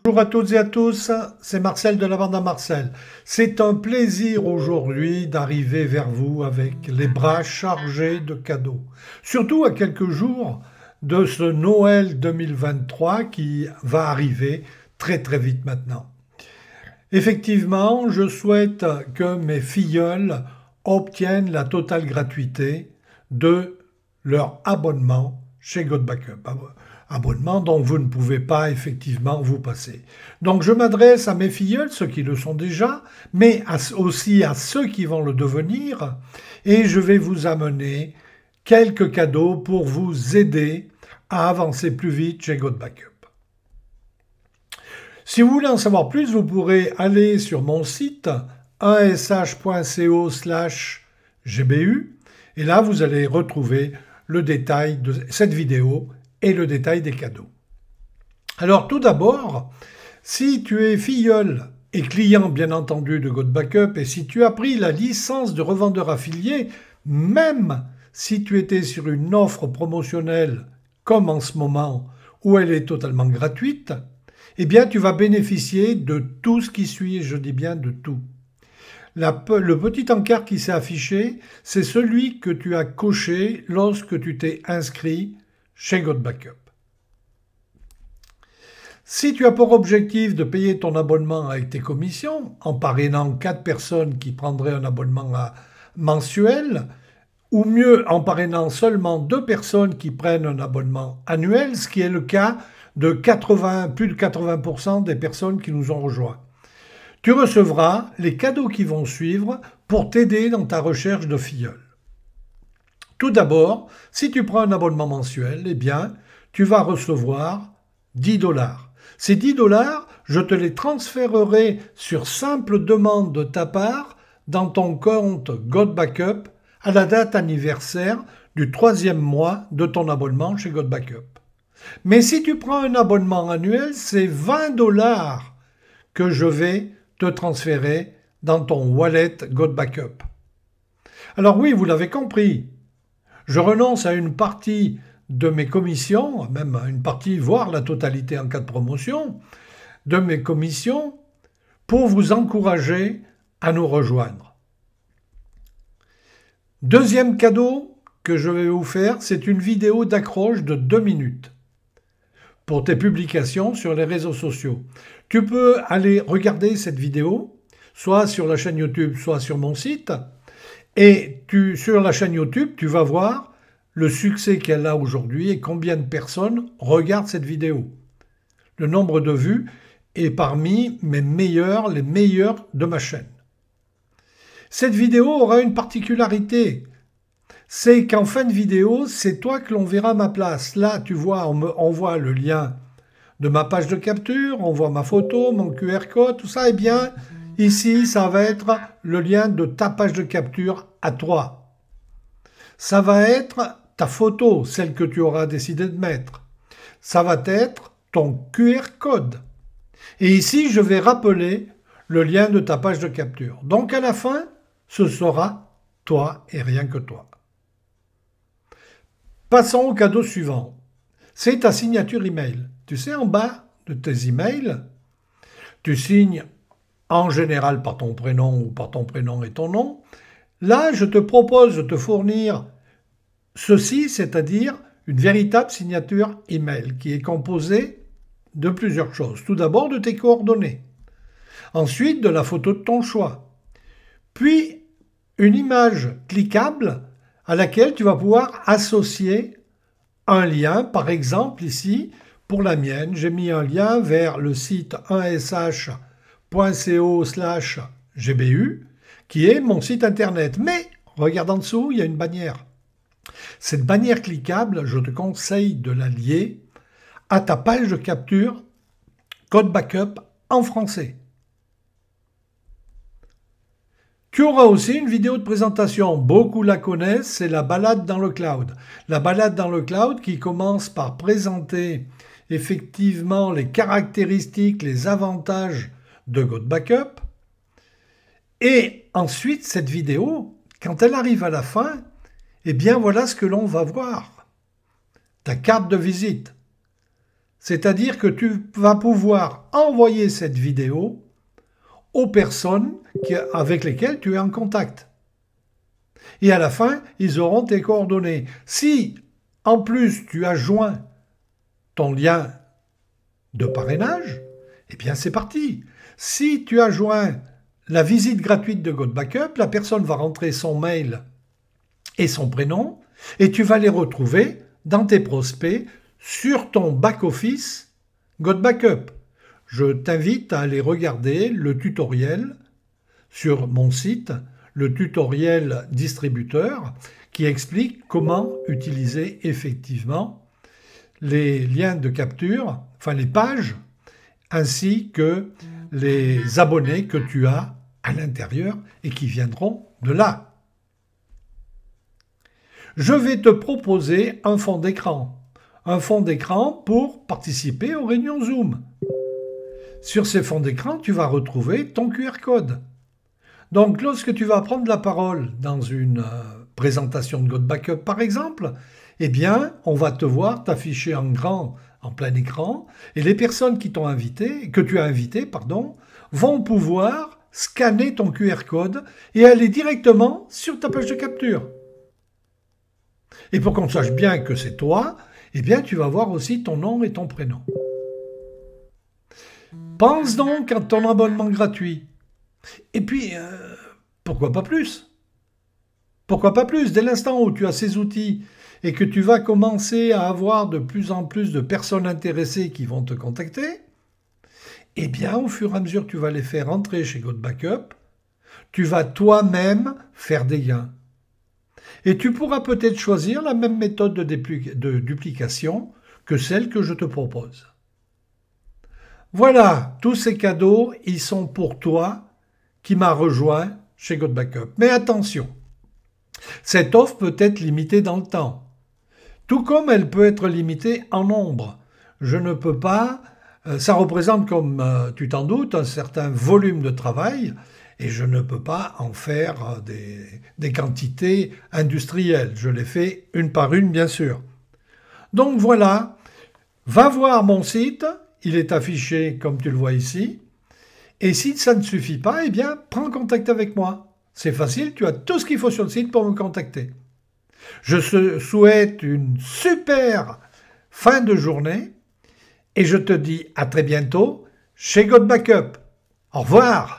Bonjour à toutes et à tous, c'est Marcel de la bande à Marcel. C'est un plaisir aujourd'hui d'arriver vers vous avec les bras chargés de cadeaux. Surtout à quelques jours de ce Noël 2023 qui va arriver très très vite maintenant. Effectivement, je souhaite que mes filleuls obtiennent la totale gratuité de leur abonnement chez God Backup. Abonnement dont vous ne pouvez pas effectivement vous passer. Donc je m'adresse à mes filleuls, ceux qui le sont déjà, mais aussi à ceux qui vont le devenir, et je vais vous amener quelques cadeaux pour vous aider à avancer plus vite chez God Backup. Si vous voulez en savoir plus, vous pourrez aller sur mon site 1sh.co/gbu et là vous allez retrouver le détail de cette vidéo et le détail des cadeaux. Alors tout d'abord, si tu es filleul et client bien entendu de God Backup et si tu as pris la licence de revendeur affilié, même si tu étais sur une offre promotionnelle comme en ce moment où elle est totalement gratuite, eh bien tu vas bénéficier de tout ce qui suit, et je dis bien de tout. Le petit encart qui s'est affiché, c'est celui que tu as coché lorsque tu t'es inscrit chez God Backup. Si tu as pour objectif de payer ton abonnement avec tes commissions, en parrainant 4 personnes qui prendraient un abonnement mensuel, ou mieux en parrainant seulement 2 personnes qui prennent un abonnement annuel, ce qui est le cas de plus de 80% des personnes qui nous ont rejoints. Tu recevras les cadeaux qui vont suivre pour t'aider dans ta recherche de filleul. Tout d'abord, si tu prends un abonnement mensuel, eh bien, tu vas recevoir 10 $. Ces 10 $, je te les transférerai sur simple demande de ta part dans ton compte God Backup à la date anniversaire du 3e mois de ton abonnement chez God Backup. Mais si tu prends un abonnement annuel, c'est 20 $ que je vais te transférer dans ton wallet God Backup. Alors oui, vous l'avez compris, je renonce à une partie de mes commissions, même à une partie, voire la totalité en cas de promotion, de mes commissions, pour vous encourager à nous rejoindre. Deuxième cadeau que je vais vous faire, c'est une vidéo d'accroche de 2 minutes pour tes publications sur les réseaux sociaux. Tu peux aller regarder cette vidéo, soit sur la chaîne YouTube, soit sur mon site, et sur la chaîne YouTube, tu vas voir le succès qu'elle a aujourd'hui et combien de personnes regardent cette vidéo. Le nombre de vues est parmi les meilleurs de ma chaîne. Cette vidéo aura une particularité, c'est qu'en fin de vidéo, c'est toi que l'on verra à ma place. Là, tu vois, on voit le lien de ma page de capture, on voit ma photo, mon QR code, tout ça. Eh bien, ici, ça va être le lien de ta page de capture à toi. Ça va être ta photo, celle que tu auras décidé de mettre. Ça va être ton QR code. Et ici, je vais rappeler le lien de ta page de capture. Donc, à la fin, ce sera toi et rien que toi. Passons au cadeau suivant. C'est ta signature email. Tu sais, en bas de tes emails, tu signes en général par ton prénom ou par ton prénom et ton nom. Là, je te propose de te fournir ceci, c'est-à-dire une véritable signature email qui est composée de plusieurs choses. Tout d'abord, de tes coordonnées. Ensuite, de la photo de ton choix. Puis, une image cliquable à laquelle tu vas pouvoir associer un lien. Par exemple, ici, pour la mienne, j'ai mis un lien vers le site 1sh.co/gbu, qui est mon site internet. Mais, regarde en dessous, il y a une bannière. Cette bannière cliquable, je te conseille de la lier à ta page de capture God Backup en français. Tu auras aussi une vidéo de présentation, beaucoup la connaissent, c'est la balade dans le cloud. La balade dans le cloud qui commence par présenter effectivement les caractéristiques, les avantages de God Backup. Et ensuite, cette vidéo, quand elle arrive à la fin, eh bien voilà ce que l'on va voir. Ta carte de visite. C'est-à-dire que tu vas pouvoir envoyer cette vidéo aux personnes avec lesquelles tu es en contact. Et à la fin, ils auront tes coordonnées. Si, en plus, tu as joint ton lien de parrainage, eh bien c'est parti. Si tu as joint la visite gratuite de GoodBackup, la personne va rentrer son mail et son prénom, et tu vas les retrouver dans tes prospects sur ton back-office GoodBackup. Je t'invite à aller regarder le tutoriel sur mon site, le tutoriel distributeur, qui explique comment utiliser effectivement les liens de capture, enfin les pages, ainsi que les abonnés que tu as à l'intérieur et qui viendront de là. Je vais te proposer un fond d'écran. Un fond d'écran pour participer aux réunions Zoom. Sur ces fonds d'écran, tu vas retrouver ton QR code. Donc, lorsque tu vas prendre la parole dans une présentation de GoodBackup, par exemple, eh bien, on va te voir t'afficher en grand, en plein écran, et les personnes qui t'ont invité, que tu as invitées, pardon, vont pouvoir scanner ton QR code et aller directement sur ta page de capture. Et pour qu'on sache bien que c'est toi, eh bien, tu vas voir aussi ton nom et ton prénom. Pense donc à ton abonnement gratuit. Et puis, pourquoi pas plus? Pourquoi pas plus? Dès l'instant où tu as ces outils et que tu vas commencer à avoir de plus en plus de personnes intéressées qui vont te contacter, eh bien, au fur et à mesure que tu vas les faire entrer chez GoodBackup, tu vas toi-même faire des gains. Et tu pourras peut-être choisir la même méthode de duplication que celle que je te propose. Voilà, tous ces cadeaux, ils sont pour toi qui m'as rejoint chez GoodBackup. Mais attention, cette offre peut être limitée dans le temps, tout comme elle peut être limitée en nombre. Je ne peux pas, ça représente, comme tu t'en doutes, un certain volume de travail, et je ne peux pas en faire des quantités industrielles. Je les fais une par une, bien sûr. Donc voilà, va voir mon site, il est affiché comme tu le vois ici, et si ça ne suffit pas, eh bien, prends contact avec moi. C'est facile, tu as tout ce qu'il faut sur le site pour me contacter. Je te souhaite une super fin de journée, et je te dis à très bientôt chez GoodBackup. Au revoir!